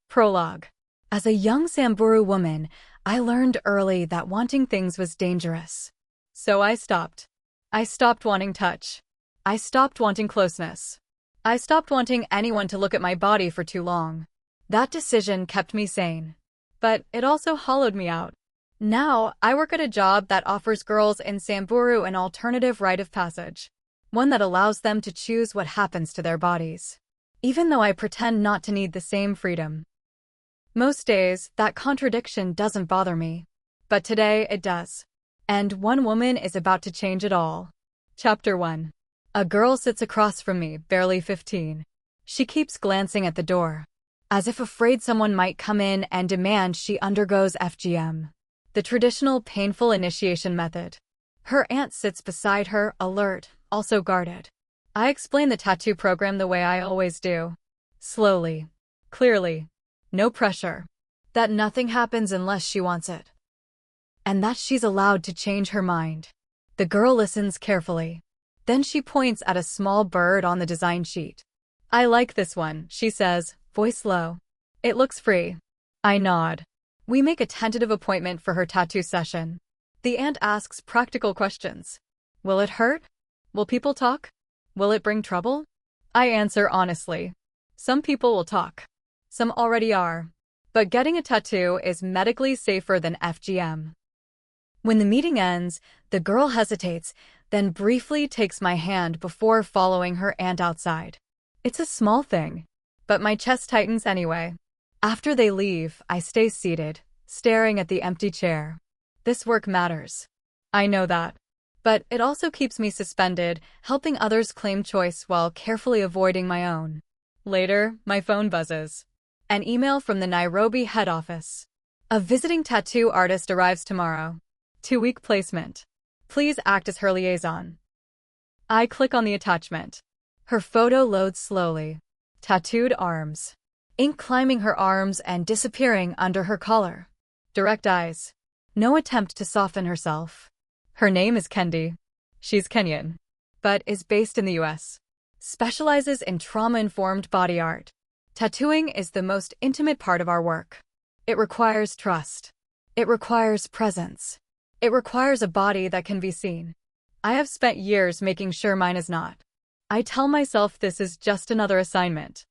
Prologue. As a young Samburu woman, I learned early that wanting things was dangerous. So I stopped. I stopped wanting touch. I stopped wanting closeness. I stopped wanting anyone to look at my body for too long. That decision kept me sane. But it also hollowed me out. Now, I work at a job that offers girls in Samburu an alternative rite of passage. One that allows them to choose what happens to their bodies. Even though I pretend not to need the same freedom. Most days, that contradiction doesn't bother me. But today, it does. And one woman is about to change it all. Chapter 1. A girl sits across from me, barely 15. She keeps glancing at the door, as if afraid someone might come in and demand she undergoes FGM. The traditional painful initiation method. Her aunt sits beside her, alert, also guarded. I explain the tattoo program the way I always do. Slowly. Clearly. No pressure. That nothing happens unless she wants it. And that she's allowed to change her mind. The girl listens carefully. Then she points at a small bird on the design sheet. I like this one, she says, voice low. It looks free. I nod. We make a tentative appointment for her tattoo session. The aunt asks practical questions. Will it hurt? Will people talk? Will it bring trouble? I answer honestly. Some people will talk. Some already are. But getting a tattoo is medically safer than FGM. When the meeting ends, the girl hesitates, then briefly takes my hand before following her aunt outside. It's a small thing, but my chest tightens anyway. After they leave, I stay seated, staring at the empty chair. This work matters. I know that. But it also keeps me suspended, helping others claim choice while carefully avoiding my own. Later, my phone buzzes. An email from the Nairobi head office. A visiting tattoo artist arrives tomorrow. 2-week placement. Please act as her liaison. I click on the attachment. Her photo loads slowly. Tattooed arms. Ink climbing her arms and disappearing under her collar. Direct eyes. No attempt to soften herself. Her name is Kendi. She's Kenyan, but is based in the US. Specializes in trauma-informed body art. Tattooing is the most intimate part of our work. It requires trust. It requires presence. It requires a body that can be seen. I have spent years making sure mine is not. I tell myself this is just another assignment.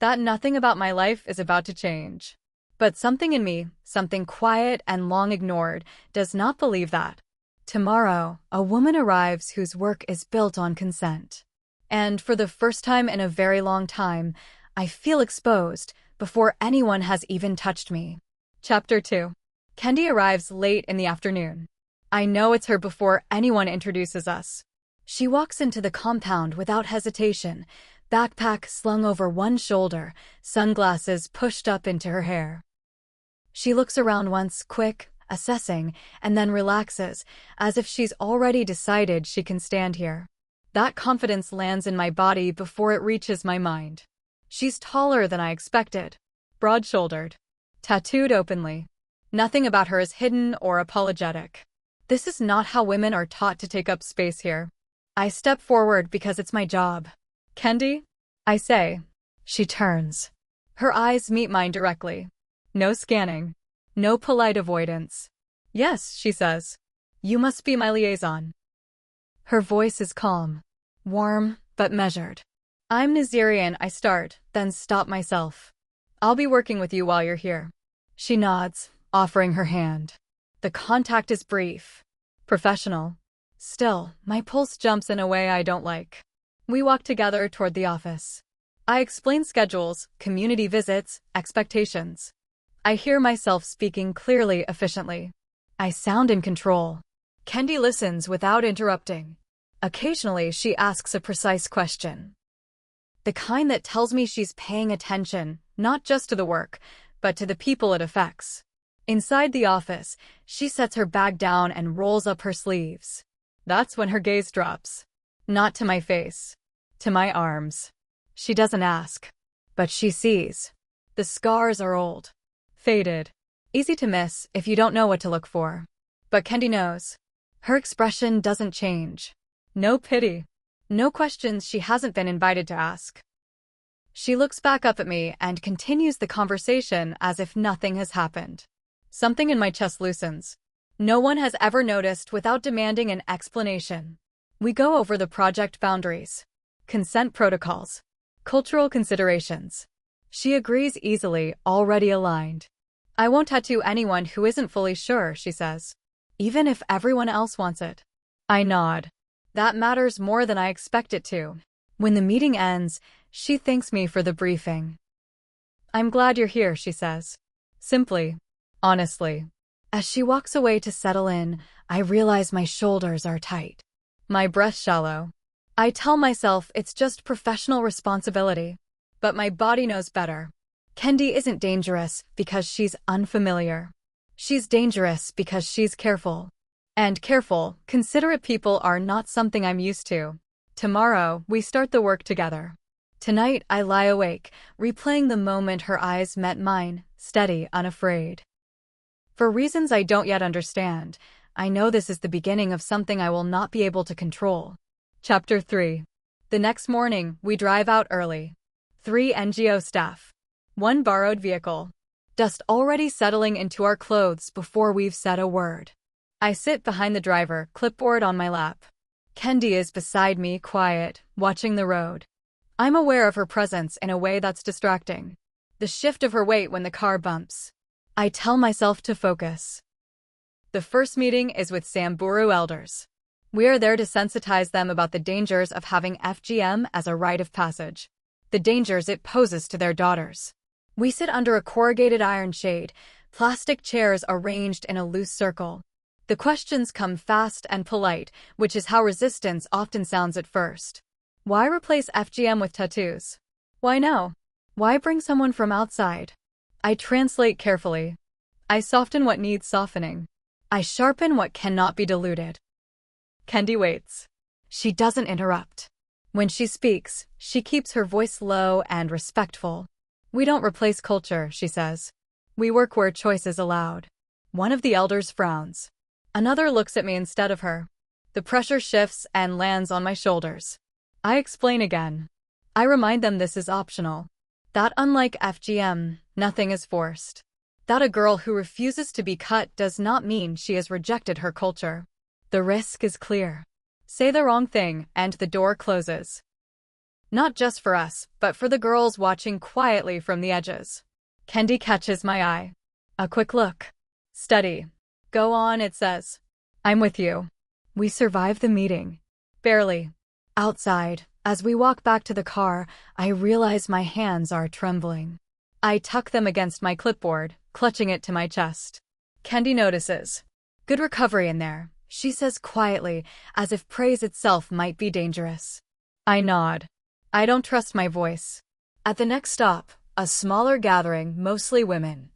That nothing about my life is about to change. But something in me, something quiet and long ignored, does not believe that. Tomorrow, a woman arrives whose work is built on consent. And for the first time in a very long time, I feel exposed before anyone has even touched me. Chapter 2. Kendi arrives late in the afternoon. I know it's her before anyone introduces us. She walks into the compound without hesitation, backpack slung over one shoulder, sunglasses pushed up into her hair. She looks around once, quick, assessing, and then relaxes, as if she's already decided she can stand here. That confidence lands in my body before it reaches my mind. She's taller than I expected. Broad-shouldered. Tattooed openly. Nothing about her is hidden or apologetic. This is not how women are taught to take up space here. I step forward because it's my job. Kendi? I say. She turns. Her eyes meet mine directly. No scanning. No polite avoidance. Yes, she says. You must be my liaison. Her voice is calm. Warm, but measured. I'm Naserian, I start, then stop myself. I'll be working with you while you're here. She nods, offering her hand. The contact is brief. Professional. Still, my pulse jumps in a way I don't like. We walk together toward the office. I explain schedules, community visits, expectations. I hear myself speaking clearly, efficiently. I sound in control. Kendi listens without interrupting. Occasionally, she asks a precise question. The kind that tells me she's paying attention, not just to the work, but to the people it affects. Inside the office, she sets her bag down and rolls up her sleeves. That's when her gaze drops. Not to my face. To my arms. She doesn't ask. But she sees. The scars are old. Faded. Easy to miss if you don't know what to look for. But Kendi knows. Her expression doesn't change. No pity. No questions she hasn't been invited to ask. She looks back up at me and continues the conversation as if nothing has happened. Something in my chest loosens. No one has ever noticed without demanding an explanation. We go over the project boundaries, consent protocols, cultural considerations. She agrees easily, already aligned. I won't tattoo anyone who isn't fully sure, she says. Even if everyone else wants it. I nod. That matters more than I expect it to. When the meeting ends, she thanks me for the briefing. I'm glad you're here, she says. Simply. Honestly. As she walks away to settle in, I realize my shoulders are tight. My breath shallow. I tell myself it's just professional responsibility. But my body knows better. Kendi isn't dangerous because she's unfamiliar. She's dangerous because she's careful. And careful, considerate people are not something I'm used to. Tomorrow, we start the work together. Tonight, I lie awake, replaying the moment her eyes met mine, steady, unafraid. For reasons I don't yet understand, I know this is the beginning of something I will not be able to control. Chapter 3. The next morning, we drive out early. 3 NGO staff. 1 borrowed vehicle. Dust already settling into our clothes before we've said a word. I sit behind the driver, clipboard on my lap. Kendi is beside me, quiet, watching the road. I'm aware of her presence in a way that's distracting. The shift of her weight when the car bumps. I tell myself to focus. The first meeting is with Samburu elders. We are there to sensitize them about the dangers of having FGM as a rite of passage. The dangers it poses to their daughters. We sit under a corrugated iron shade, plastic chairs arranged in a loose circle. The questions come fast and polite, which is how resistance often sounds at first. Why replace FGM with tattoos? Why no? Why bring someone from outside? I translate carefully. I soften what needs softening. I sharpen what cannot be diluted. Kendi waits. She doesn't interrupt. When she speaks, she keeps her voice low and respectful. We don't replace culture, she says. We work where choice is allowed. One of the elders frowns. Another looks at me instead of her. The pressure shifts and lands on my shoulders. I explain again. I remind them this is optional. That unlike FGM, nothing is forced. That a girl who refuses to be cut does not mean she has rejected her culture. The risk is clear. Say the wrong thing, and the door closes. Not just for us, but for the girls watching quietly from the edges. Kendi catches my eye. A quick look. Steady. Go on, it says. I'm with you. We survive the meeting. Barely. Outside, as we walk back to the car, I realize my hands are trembling. I tuck them against my clipboard, clutching it to my chest. Kendi notices. Good recovery in there, she says quietly, as if praise itself might be dangerous. I nod. I don't trust my voice. At the next stop, a smaller gathering, mostly women.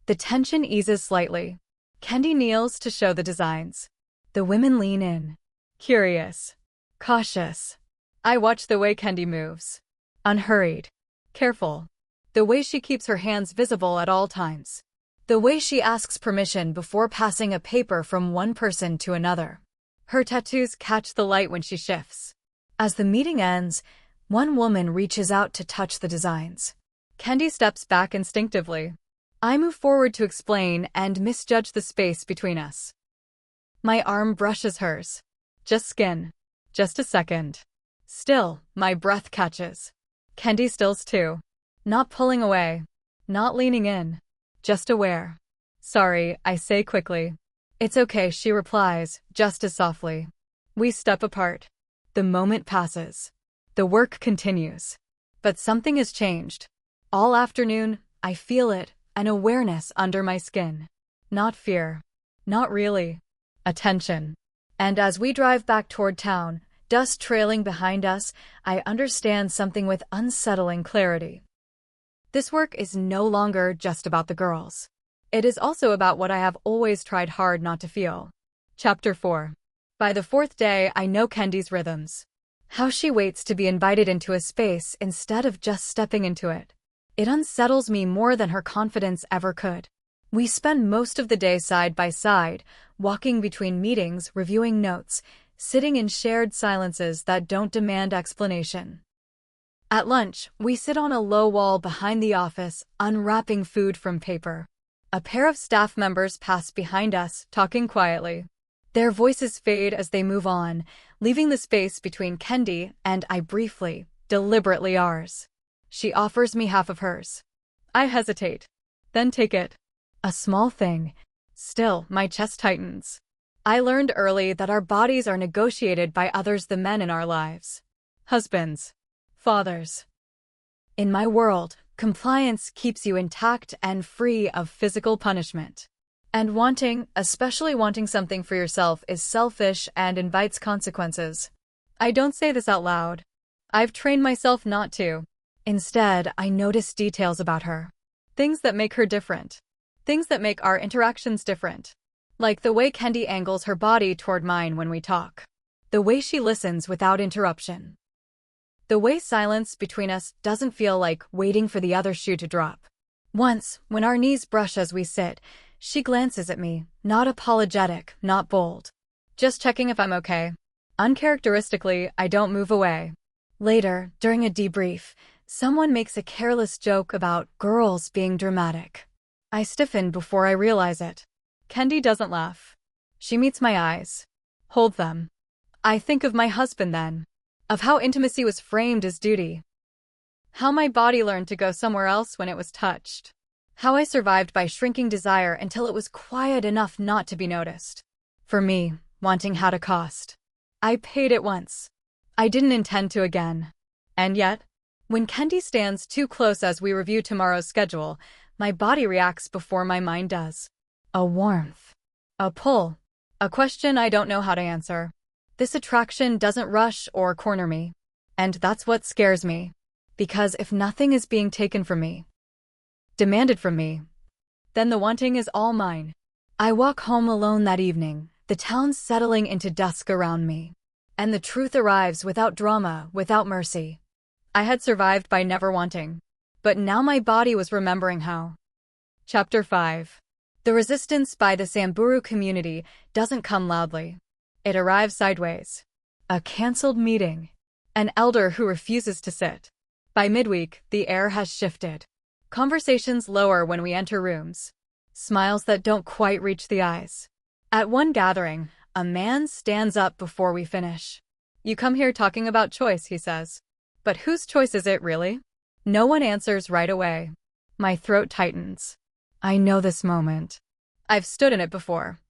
The tension eases slightly. Kendi kneels to show the designs. The women lean in. Curious. Cautious. I watch the way Kendi moves. Unhurried. Careful. The way she keeps her hands visible at all times. The way she asks permission before passing a paper from one person to another. Her tattoos catch the light when she shifts. As the meeting ends, one woman reaches out to touch the designs. Kendi steps back instinctively. I move forward to explain and misjudge the space between us. My arm brushes hers. Just skin. Just a second. Still, my breath catches. Kendi stills too. Not pulling away. Not leaning in. Just aware. Sorry, I say quickly. It's okay, she replies, just as softly. We step apart. The moment passes. The work continues. But something has changed. All afternoon, I feel it, an awareness under my skin. Not fear. Not really. Attention. And as we drive back toward town, dust trailing behind us, I understand something with unsettling clarity. This work is no longer just about the girls. It is also about what I have always tried hard not to feel. Chapter 4. By the 4th day, I know Kendi's rhythms. How she waits to be invited into a space instead of just stepping into it. It unsettles me more than her confidence ever could. We spend most of the day side by side, walking between meetings, reviewing notes, sitting in shared silences that don't demand explanation. At lunch, we sit on a low wall behind the office, unwrapping food from paper. A pair of staff members pass behind us, talking quietly. Their voices fade as they move on, leaving the space between Kendi and I briefly, deliberately ours. She offers me half of hers. I hesitate. Then take it. A small thing. Still, my chest tightens. I learned early that our bodies are negotiated by others, the men in our lives. Husbands. Fathers. In my world, compliance keeps you intact and free of physical punishment. And wanting, especially wanting something for yourself, is selfish and invites consequences. I don't say this out loud. I've trained myself not to. Instead, I notice details about her. Things that make her different. Things that make our interactions different. Like the way Kendi angles her body toward mine when we talk. The way she listens without interruption. The way silence between us doesn't feel like waiting for the other shoe to drop. Once, when our knees brush as we sit, she glances at me, not apologetic, not bold. Just checking if I'm okay. Uncharacteristically, I don't move away. Later, during a debrief, someone makes a careless joke about girls being dramatic. I stiffen before I realize it. Kendi doesn't laugh. She meets my eyes. Hold them. I think of my husband then. Of how intimacy was framed as duty. How my body learned to go somewhere else when it was touched. How I survived by shrinking desire until it was quiet enough not to be noticed. For me, wanting had a cost. I paid it once. I didn't intend to again. And yet, when Kendi stands too close as we review tomorrow's schedule, my body reacts before my mind does. A warmth. A pull. A question I don't know how to answer. This attraction doesn't rush or corner me. And that's what scares me. Because if nothing is being taken from me, demanded from me, then the wanting is all mine. I walk home alone that evening, the town settling into dusk around me. And the truth arrives without drama, without mercy. I had survived by never wanting. But now my body was remembering how. Chapter 5. The resistance by the Samburu community doesn't come loudly. It arrives sideways. A cancelled meeting. An elder who refuses to sit. By midweek, the air has shifted. Conversations lower when we enter rooms. Smiles that don't quite reach the eyes. At one gathering, a man stands up before we finish. You come here talking about choice, he says. But whose choice is it really? No one answers right away. My throat tightens. I know this moment. I've stood in it before.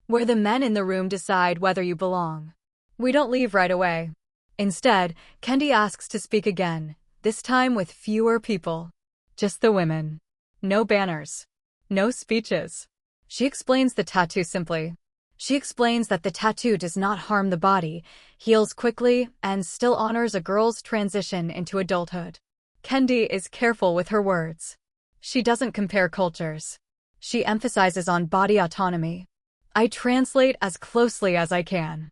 Where the men in the room decide whether you belong. We don't leave right away. Instead, Kendi asks to speak again, this time with fewer people. Just the women. No banners. No speeches. She explains the tattoo simply. She explains that the tattoo does not harm the body, heals quickly, and still honors a girl's transition into adulthood. Kendi is careful with her words. She doesn't compare cultures. She emphasizes on body autonomy. I translate as closely as I can.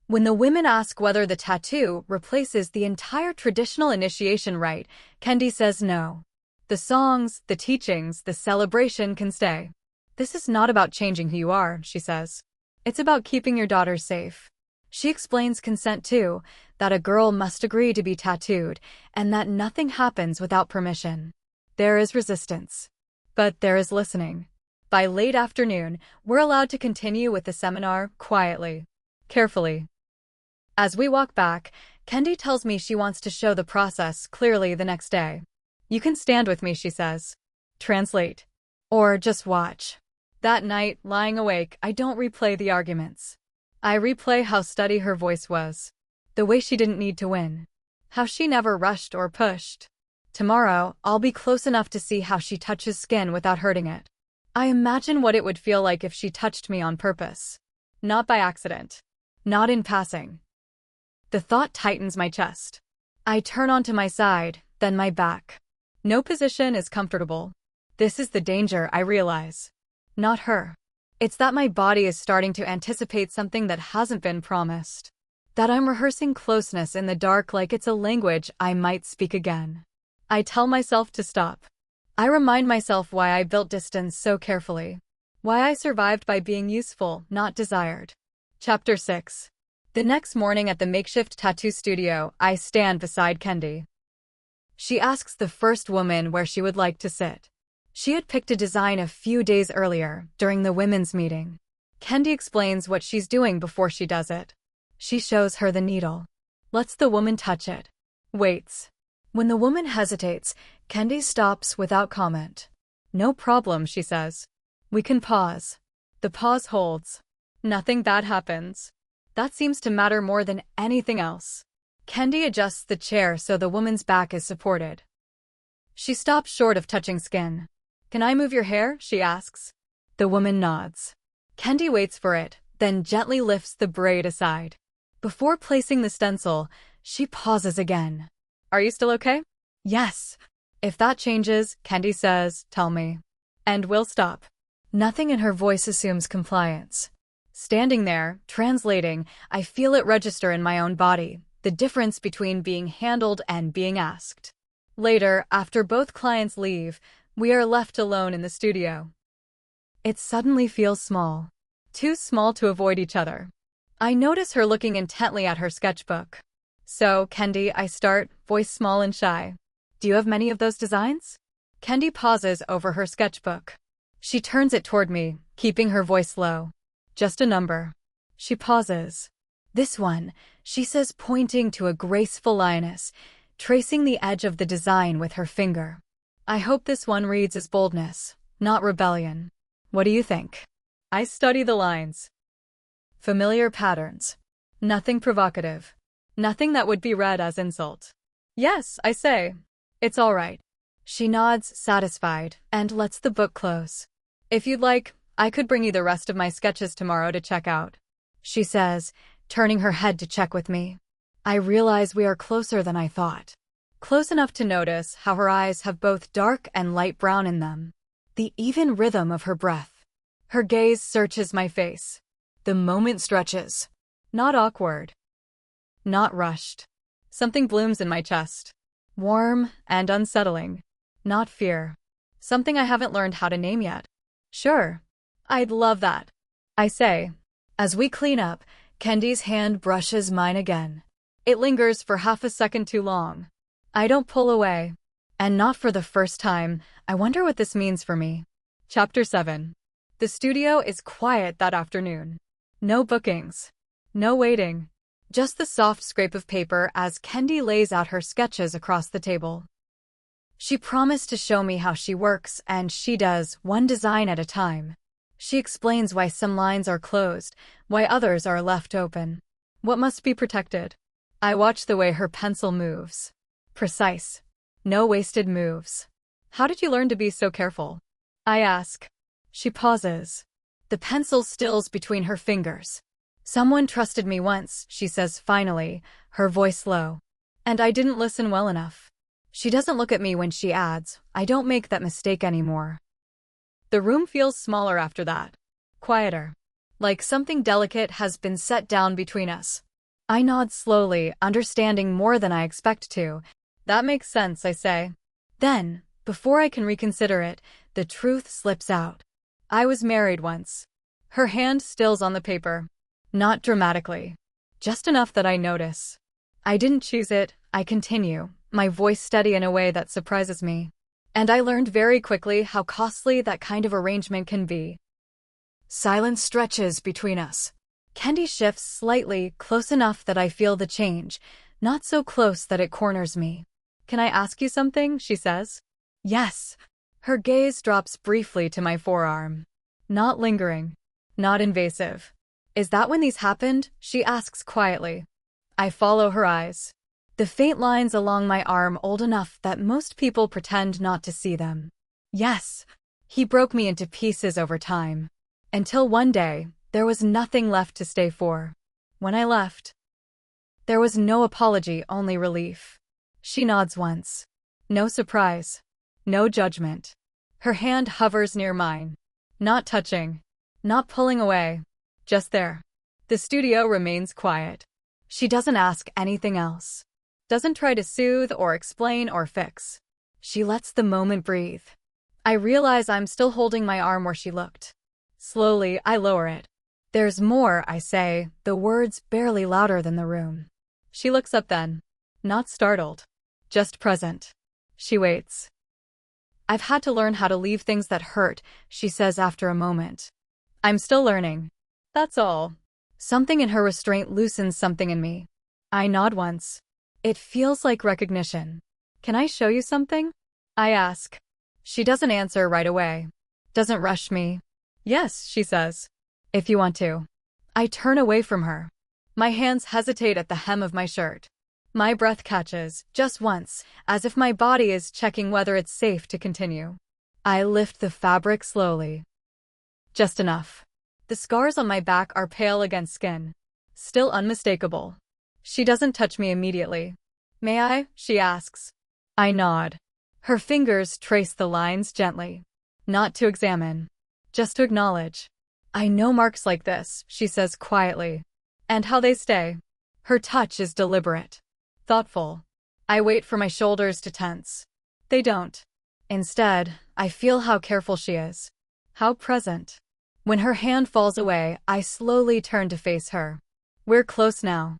When the women ask whether the tattoo replaces the entire traditional initiation rite, Kendi says no. The songs, the teachings, the celebration can stay. This is not about changing who you are, she says. It's about keeping your daughters safe. She explains consent too, that a girl must agree to be tattooed, and that nothing happens without permission. There is resistance. But there is listening. By late afternoon, we're allowed to continue with the seminar quietly, carefully. As we walk back, Kendi tells me she wants to show the process clearly the next day. You can stand with me, she says. Translate. Or just watch. That night, lying awake, I don't replay the arguments. I replay how steady her voice was. The way she didn't need to win. How she never rushed or pushed. Tomorrow, I'll be close enough to see how she touches skin without hurting it. I imagine what it would feel like if she touched me on purpose. Not by accident. Not in passing. The thought tightens my chest. I turn onto my side, then my back. No position is comfortable. This is the danger, I realize. Not her. It's that my body is starting to anticipate something that hasn't been promised. That I'm rehearsing closeness in the dark like it's a language I might speak again. I tell myself to stop. I remind myself why I built distance so carefully. Why I survived by being useful, not desired. Chapter 6. The next morning at the makeshift tattoo studio, I stand beside Kendi. She asks the first woman where she would like to sit. She had picked a design a few days earlier, during the women's meeting. Kendi explains what she's doing before she does it. She shows her the needle. Lets the woman touch it. Waits. When the woman hesitates, Kendi stops without comment. No problem, she says. We can pause. The pause holds. Nothing bad happens. That seems to matter more than anything else. Kendi adjusts the chair so the woman's back is supported. She stops short of touching skin. Can I move your hair? She asks. The woman nods. Kendi waits for it, then gently lifts the braid aside. Before placing the stencil, she pauses again. Are you still okay? Yes. If that changes, Kendi says, tell me. And we'll stop. Nothing in her voice assumes compliance. Standing there, translating, I feel it register in my own body, the difference between being handled and being asked. Later, after both clients leave, we are left alone in the studio. It suddenly feels small. Too small to avoid each other. I notice her looking intently at her sketchbook. So, Kendi, I start, voice small and shy. Do you have many of those designs? Kendi pauses over her sketchbook. She turns it toward me, keeping her voice low. Just a number. She pauses. This one, she says, pointing to a graceful lioness, tracing the edge of the design with her finger. I hope this one reads as boldness, not rebellion. What do you think? I study the lines. Familiar patterns. Nothing provocative. Nothing that would be read as insult. Yes, I say. It's all right. She nods, satisfied, and lets the book close. If you'd like, I could bring you the rest of my sketches tomorrow to check out. She says, turning her head to check with me. I realize we are closer than I thought. Close enough to notice how her eyes have both dark and light brown in them. The even rhythm of her breath. Her gaze searches my face. The moment stretches. Not awkward. Not rushed. Something blooms in my chest. Warm and unsettling. Not fear. Something I haven't learned how to name yet. Sure. I'd love that. I say. As we clean up, Kendi's hand brushes mine again. It lingers for half a second too long. I don't pull away. And not for the first time. I wonder what this means for me. Chapter 7. The studio is quiet that afternoon. No bookings. No waiting. Just the soft scrape of paper as Kendi lays out her sketches across the table. She promised to show me how she works, and she does, one design at a time. She explains why some lines are closed, why others are left open. What must be protected? I watch the way her pencil moves. Precise. No wasted moves. How did you learn to be so careful? I ask. She pauses. The pencil stills between her fingers. Someone trusted me once, she says finally, her voice low. And I didn't listen well enough. She doesn't look at me when she adds, I don't make that mistake anymore. The room feels smaller after that. Quieter. Like something delicate has been set down between us. I nod slowly, understanding more than I expect to. That makes sense, I say. Then, before I can reconsider it, the truth slips out. I was married once. Her hand stills on the paper. Not dramatically. Just enough that I notice. I didn't choose it, I continue, my voice steady in a way that surprises me. And I learned very quickly how costly that kind of arrangement can be. Silence stretches between us. Kendi shifts slightly, close enough that I feel the change, not so close that it corners me. Can I ask you something? She says. Yes. Her gaze drops briefly to my forearm. Not lingering. Not invasive. Is that when these happened? She asks quietly. I follow her eyes. The faint lines along my arm old enough that most people pretend not to see them. Yes. He broke me into pieces over time. Until one day, there was nothing left to stay for. When I left, there was no apology, only relief. She nods once. No surprise. No judgment. Her hand hovers near mine. Not touching. Not pulling away. Just there. The studio remains quiet. She doesn't ask anything else. Doesn't try to soothe or explain or fix. She lets the moment breathe. I realize I'm still holding my arm where she looked. Slowly, I lower it. There's more, I say, the words barely louder than the room. She looks up then. Not startled. Just present. She waits. I've had to learn how to leave things that hurt, she says after a moment. I'm still learning. That's all. Something in her restraint loosens something in me. I nod once. It feels like recognition. Can I show you something? I ask. She doesn't answer right away. Doesn't rush me. Yes, she says. If you want to. I turn away from her. My hands hesitate at the hem of my shirt. My breath catches, just once, as if my body is checking whether it's safe to continue. I lift the fabric slowly. Just enough. The scars on my back are pale against skin. Still unmistakable. She doesn't touch me immediately. May I? She asks. I nod. Her fingers trace the lines gently. Not to examine. Just to acknowledge. I know marks like this, she says quietly. And how they stay. Her touch is deliberate. Thoughtful. I wait for my shoulders to tense. They don't. Instead, I feel how careful she is. How present. When her hand falls away, I slowly turn to face her. We're close now.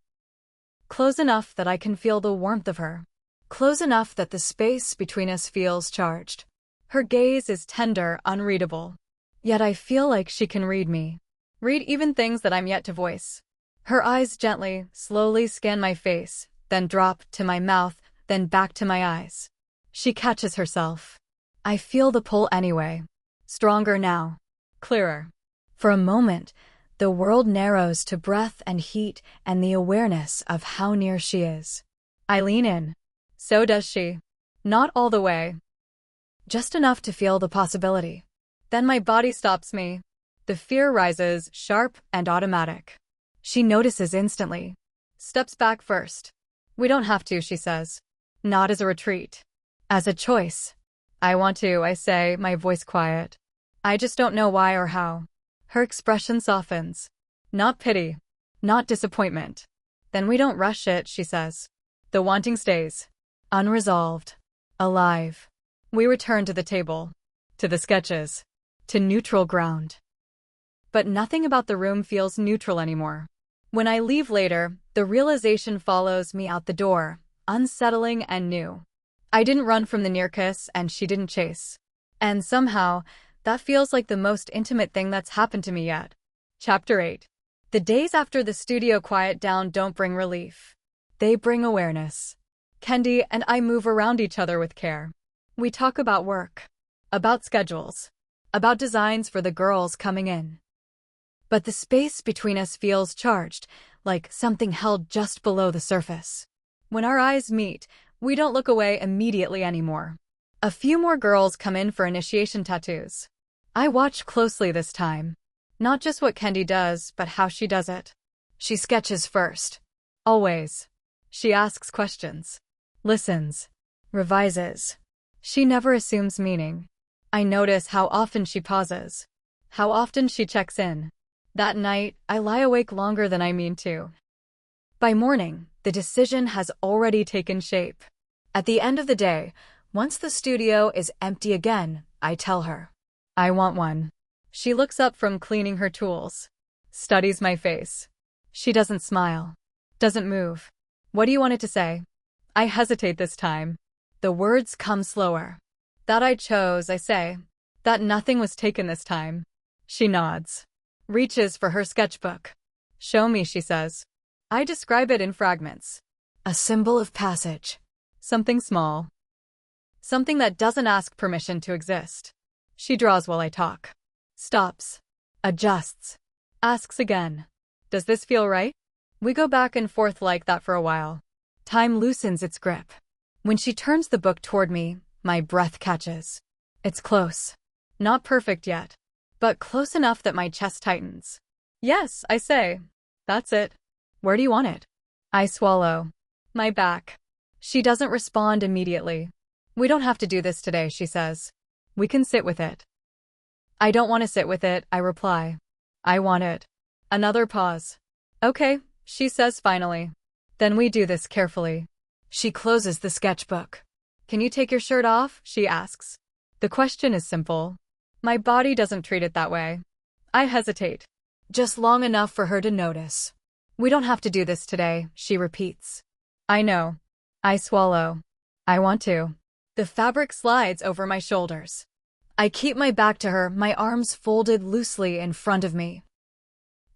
Close enough that I can feel the warmth of her. Close enough that the space between us feels charged. Her gaze is tender, unreadable. Yet I feel like she can read me. Read even things that I'm yet to voice. Her eyes gently, slowly scan my face, then drop to my mouth, then back to my eyes. She catches herself. I feel the pull anyway. Stronger now. Clearer. For a moment, the world narrows to breath and heat and the awareness of how near she is. I lean in. So does she. Not all the way. Just enough to feel the possibility. Then my body stops me. The fear rises, sharp and automatic. She notices instantly. Steps back first. We don't have to, she says. Not as a retreat. As a choice. I want to, I say, my voice quiet. I just don't know why or how. Her expression softens. Not pity. Not disappointment. Then we don't rush it, she says. The wanting stays. Unresolved. Alive. We return to the table. To the sketches. To neutral ground. But nothing about the room feels neutral anymore. When I leave later, the realization follows me out the door, unsettling and new. I didn't run from the near kiss, and she didn't chase. And somehow, that feels like the most intimate thing that's happened to me yet. Chapter 8. The days after the studio quiet down don't bring relief. They bring awareness. Kendi and I move around each other with care. We talk about work. About schedules. About designs for the girls coming in. But the space between us feels charged, like something held just below the surface. When our eyes meet, we don't look away immediately anymore. A few more girls come in for initiation tattoos. I watch closely this time. Not just what Kendi does, but how she does it. She sketches first. Always. She asks questions. Listens. Revises. She never assumes meaning. I notice how often she pauses. How often she checks in. That night, I lie awake longer than I mean to. By morning, the decision has already taken shape. At the end of the day, once the studio is empty again, I tell her. I want one. She looks up from cleaning her tools. Studies my face. She doesn't smile. Doesn't move. What do you want it to say? I hesitate this time. The words come slower. That I chose, I say. That nothing was taken this time. She nods. Reaches for her sketchbook. Show me, she says. I describe it in fragments. A symbol of passage. Something small. Something that doesn't ask permission to exist. She draws while I talk. Stops. Adjusts. Asks again. Does this feel right? We go back and forth like that for a while. Time loosens its grip. When she turns the book toward me, my breath catches. It's close. Not perfect yet, but close enough that my chest tightens. Yes, I say. That's it. Where do you want it? I swallow. My back. She doesn't respond immediately. We don't have to do this today, she says. We can sit with it. I don't want to sit with it, I reply. I want it. Another pause. Okay, she says finally. Then we do this carefully. She closes the sketchbook. Can you take your shirt off? She asks. The question is simple. My body doesn't treat it that way. I hesitate. Just long enough for her to notice. We don't have to do this today, she repeats. I know. I swallow. I want to. The fabric slides over my shoulders. I keep my back to her, my arms folded loosely in front of me.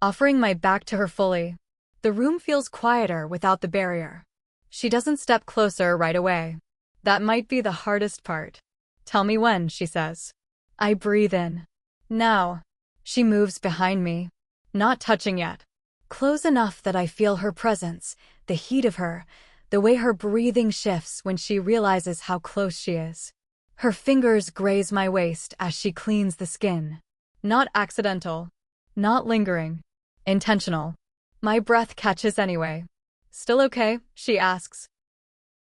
Offering my back to her fully. The room feels quieter without the barrier. She doesn't step closer right away. That might be the hardest part. Tell me when, she says. I breathe in. Now. She moves behind me. Not touching yet. Close enough that I feel her presence, the heat of her, the way her breathing shifts when she realizes how close she is. Her fingers graze my waist as she cleans the skin. Not accidental. Not lingering. Intentional. My breath catches anyway. Still okay? She asks.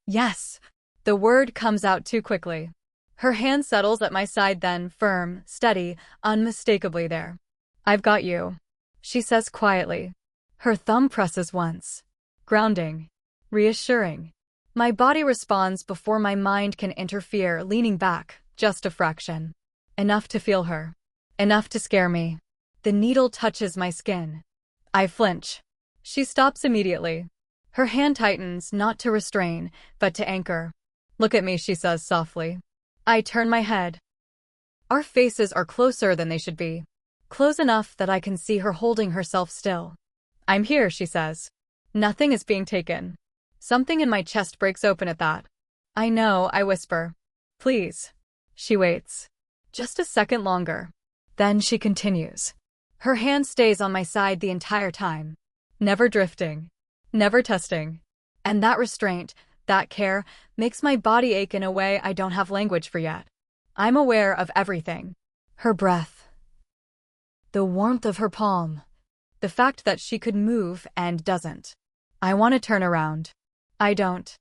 Yes. The word comes out too quickly. Her hand settles at my side then, firm, steady, unmistakably there. I've got you, she says quietly. Her thumb presses once. Grounding. Reassuring. My body responds before my mind can interfere, leaning back, just a fraction. Enough to feel her. Enough to scare me. The needle touches my skin. I flinch. She stops immediately. Her hand tightens, not to restrain, but to anchor. Look at me, she says softly. I turn my head. Our faces are closer than they should be. Close enough that I can see her holding herself still. I'm here, she says. Nothing is being taken. Something in my chest breaks open at that. I know, I whisper. Please. She waits. Just a second longer. Then she continues. Her hand stays on my side the entire time. Never drifting. Never testing. And that restraint, that care, makes my body ache in a way I don't have language for yet. I'm aware of everything. Her breath. The warmth of her palm. The fact that she could move and doesn't. I want to turn around. I don't.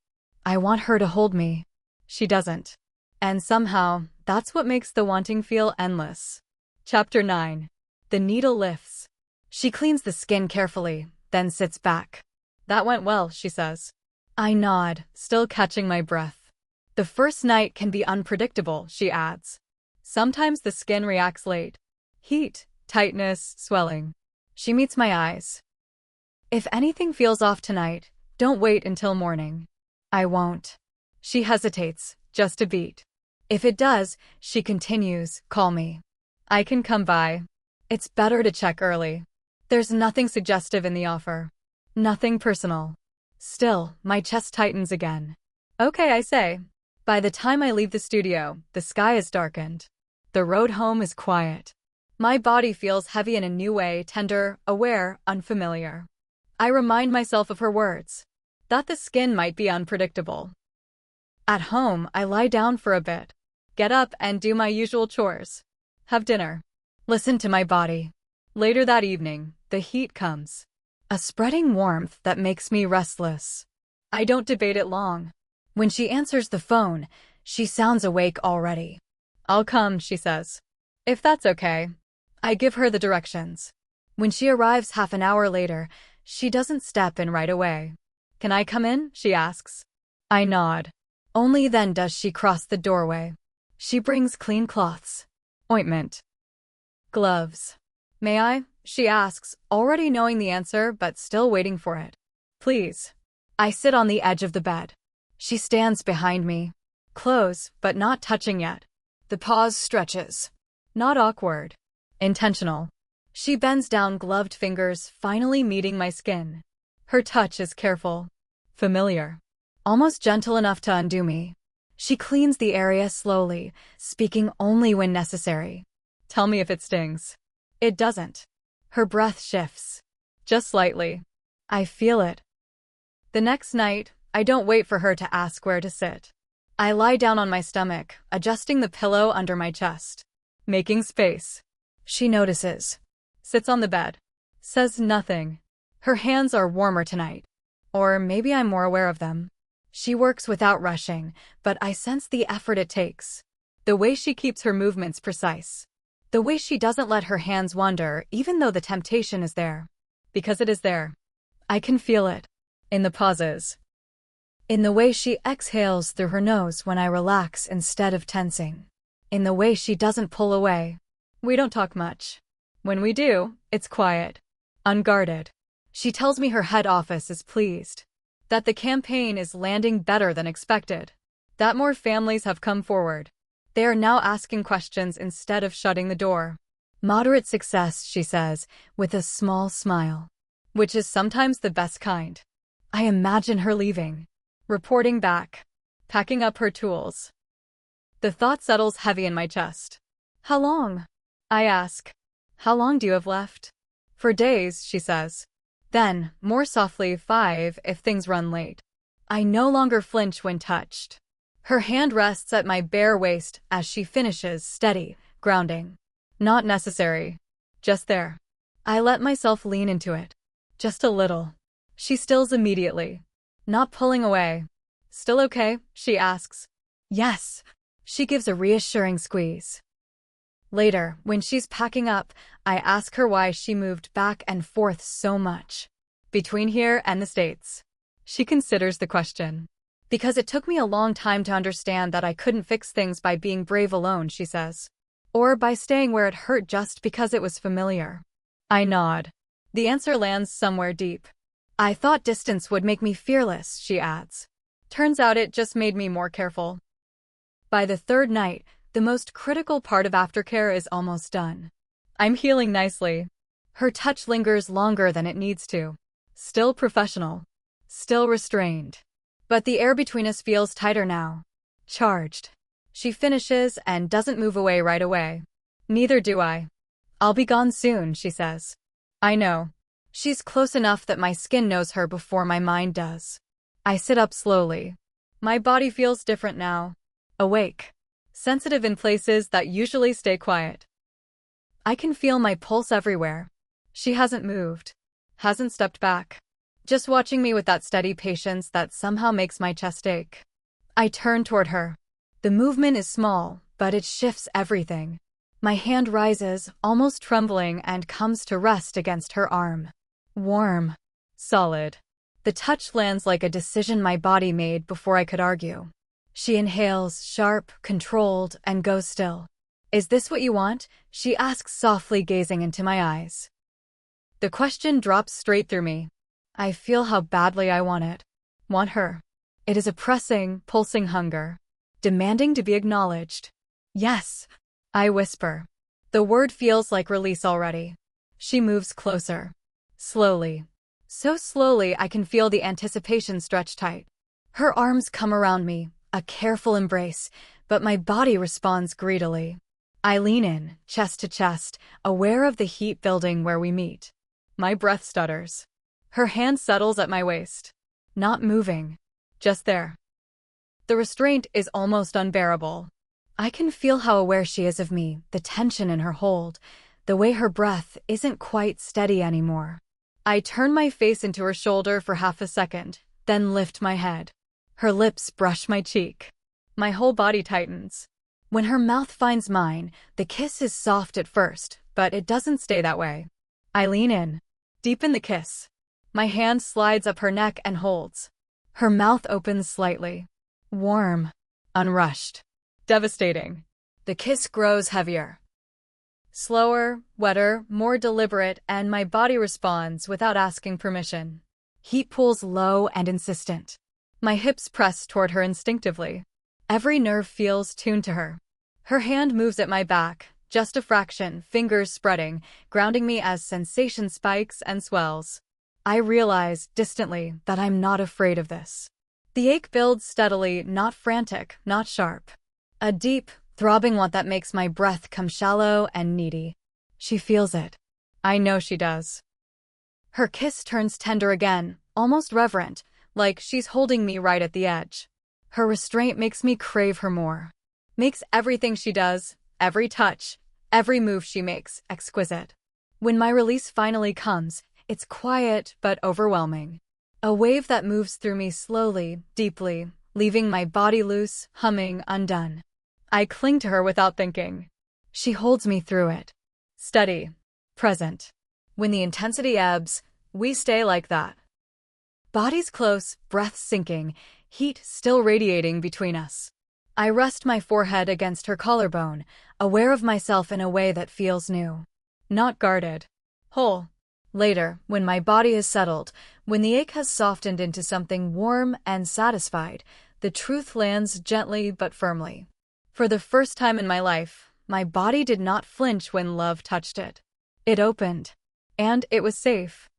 I want her to hold me. She doesn't. And somehow, that's what makes the wanting feel endless. Chapter 9. The needle lifts. She cleans the skin carefully, then sits back. That went well, she says. I nod, still catching my breath. The first night can be unpredictable, she adds. Sometimes the skin reacts late. Heat, tightness, swelling. She meets my eyes. If anything feels off tonight, don't wait until morning. I won't. She hesitates, just a beat. If it does, she continues, call me. I can come by. It's better to check early. There's nothing suggestive in the offer. Nothing personal. Still, my chest tightens again. Okay, I say. By the time I leave the studio, the sky is darkened. The road home is quiet. My body feels heavy in a new way, tender, aware, unfamiliar. I remind myself of her words. That the skin might be unpredictable. At home, I lie down for a bit. Get up and do my usual chores. Have dinner. Listen to my body. Later that evening, the heat comes. A spreading warmth that makes me restless. I don't debate it long. When she answers the phone, she sounds awake already. I'll come, she says. If that's okay. I give her the directions. When she arrives half an hour later, she doesn't step in right away. Can I come in? She asks. I nod. Only then does she cross the doorway. She brings clean cloths. Ointment. Gloves. May I? She asks, already knowing the answer but still waiting for it. Please. I sit on the edge of the bed. She stands behind me. Close, but not touching yet. The pause stretches. Not awkward. Intentional. She bends down, gloved fingers finally meeting my skin. Her touch is careful. Familiar. Almost gentle enough to undo me. She cleans the area slowly, speaking only when necessary. Tell me if it stings. It doesn't. Her breath shifts. Just slightly. I feel it. The next night, I don't wait for her to ask where to sit. I lie down on my stomach, adjusting the pillow under my chest. Making space. She notices. Sits on the bed. Says nothing. Her hands are warmer tonight. Or maybe I'm more aware of them. She works without rushing, but I sense the effort it takes. The way she keeps her movements precise. The way she doesn't let her hands wander, even though the temptation is there. Because it is there. I can feel it. In the pauses. In the way she exhales through her nose when I relax instead of tensing. In the way she doesn't pull away. We don't talk much. When we do, it's quiet, unguarded. She tells me her head office is pleased, that the campaign is landing better than expected, that more families have come forward. They are now asking questions instead of shutting the door. Moderate success, she says, with a small smile, which is sometimes the best kind. I imagine her leaving, reporting back, packing up her tools. The thought settles heavy in my chest. How long? I ask. How long do you have left? For days, she says. Then, more softly, 5 if things run late. I no longer flinch when touched. Her hand rests at my bare waist as she finishes, steady, grounding. Not necessary. Just there. I let myself lean into it. Just a little. She stills immediately. Not pulling away. Still okay? She asks. Yes. She gives a reassuring squeeze. Later, when she's packing up, I ask her why she moved back and forth so much. Between here and the States. She considers the question. Because it took me a long time to understand that I couldn't fix things by being brave alone, she says. Or by staying where it hurt just because it was familiar. I nod. The answer lands somewhere deep. I thought distance would make me fearless, she adds. Turns out it just made me more careful. By the third night, the most critical part of aftercare is almost done. I'm healing nicely. Her touch lingers longer than it needs to. Still professional. Still restrained. But the air between us feels tighter now. Charged. She finishes and doesn't move away right away. Neither do I. I'll be gone soon, she says. I know. She's close enough that my skin knows her before my mind does. I sit up slowly. My body feels different now. Awake. Sensitive in places that usually stay quiet. I can feel my pulse everywhere. She hasn't moved. Hasn't stepped back. Just watching me with that steady patience that somehow makes my chest ache. I turn toward her. The movement is small, but it shifts everything. My hand rises, almost trembling, and comes to rest against her arm. Warm. Solid. The touch lands like a decision my body made before I could argue. She inhales, sharp, controlled, and goes still. Is this what you want? She asks softly, gazing into my eyes. The question drops straight through me. I feel how badly I want it. Want her. It is a pressing, pulsing hunger. Demanding to be acknowledged. Yes. I whisper. The word feels like release already. She moves closer. Slowly. So slowly I can feel the anticipation stretch tight. Her arms come around me, a careful embrace, but my body responds greedily. I lean in, chest to chest, aware of the heat building where we meet. My breath stutters. Her hand settles at my waist. Not moving. Just there. The restraint is almost unbearable. I can feel how aware she is of me, the tension in her hold, the way her breath isn't quite steady anymore. I turn my face into her shoulder for half a second, then lift my head. Her lips brush my cheek. My whole body tightens. When her mouth finds mine, the kiss is soft at first, but it doesn't stay that way. I lean in. Deepen the kiss. My hand slides up her neck and holds. Her mouth opens slightly. Warm. Unrushed. Devastating. The kiss grows heavier. Slower, wetter, more deliberate, and my body responds without asking permission. Heat pulls low and insistent. My hips press toward her instinctively. Every nerve feels tuned to her. Her hand moves at my back, just a fraction, fingers spreading, grounding me as sensation spikes and swells. I realize, distantly, that I'm not afraid of this. The ache builds steadily, not frantic, not sharp. A deep, throbbing want that makes my breath come shallow and needy. She feels it. I know she does. Her kiss turns tender again, almost reverent, like she's holding me right at the edge. Her restraint makes me crave her more. Makes everything she does, every touch, every move she makes, exquisite. When my release finally comes, it's quiet but overwhelming. A wave that moves through me slowly, deeply, leaving my body loose, humming, undone. I cling to her without thinking. She holds me through it. Steady. Present. When the intensity ebbs, we stay like that. Bodies close, breaths sinking, heat still radiating between us. I rest my forehead against her collarbone, aware of myself in a way that feels new. Not guarded. Whole. Later, when my body has settled, when the ache has softened into something warm and satisfied, the truth lands gently but firmly. For the first time in my life, my body did not flinch when love touched it. It opened. And it was safe.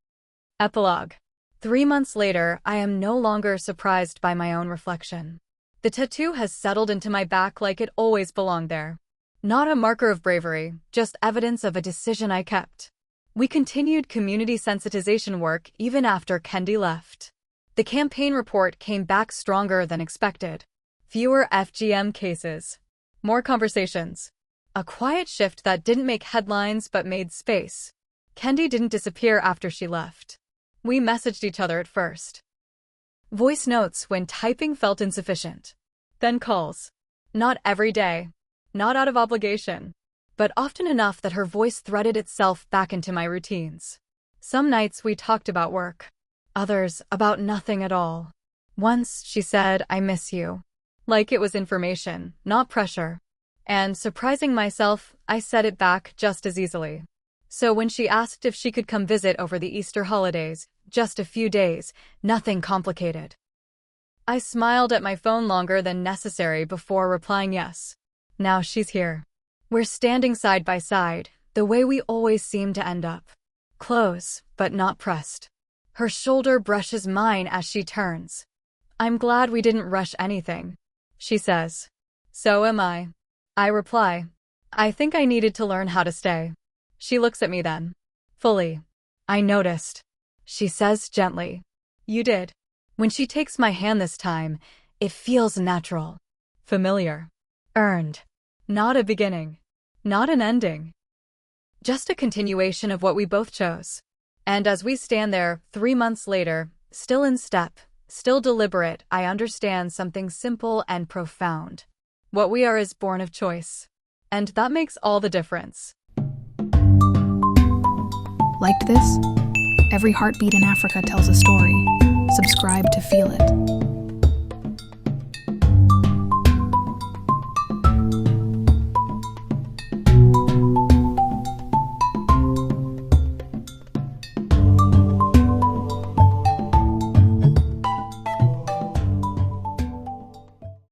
Epilogue. 3 months later, I am no longer surprised by my own reflection. The tattoo has settled into my back like it always belonged there. Not a marker of bravery, just evidence of a decision I kept. We continued community sensitization work even after Kendi left. The campaign report came back stronger than expected. Fewer FGM cases. More conversations. A quiet shift that didn't make headlines but made space. Kendi didn't disappear after she left. We messaged each other at first. Voice notes when typing felt insufficient. Then calls. Not every day. Not out of obligation. But often enough that her voice threaded itself back into my routines. Some nights we talked about work. Others about nothing at all. Once she said, "I miss you." Like it was information, not pressure. And surprising myself, I said it back just as easily. So when she asked if she could come visit over the Easter holidays, just a few days, nothing complicated. I smiled at my phone longer than necessary before replying yes. Now she's here. We're standing side by side, the way we always seem to end up. Close, but not pressed. Her shoulder brushes mine as she turns. "I'm glad we didn't rush anything," she says. "So am I." I reply. "I think I needed to learn how to stay." She looks at me then. Fully. "I noticed," she says gently. "You did." When she takes my hand this time, it feels natural. Familiar. Earned. Not a beginning. Not an ending. Just a continuation of what we both chose. And as we stand there, 3 months later, still in step, still deliberate, I understand something simple and profound. What we are is born of choice. And that makes all the difference. Liked this? Every heartbeat in Africa tells a story. Subscribe to feel it.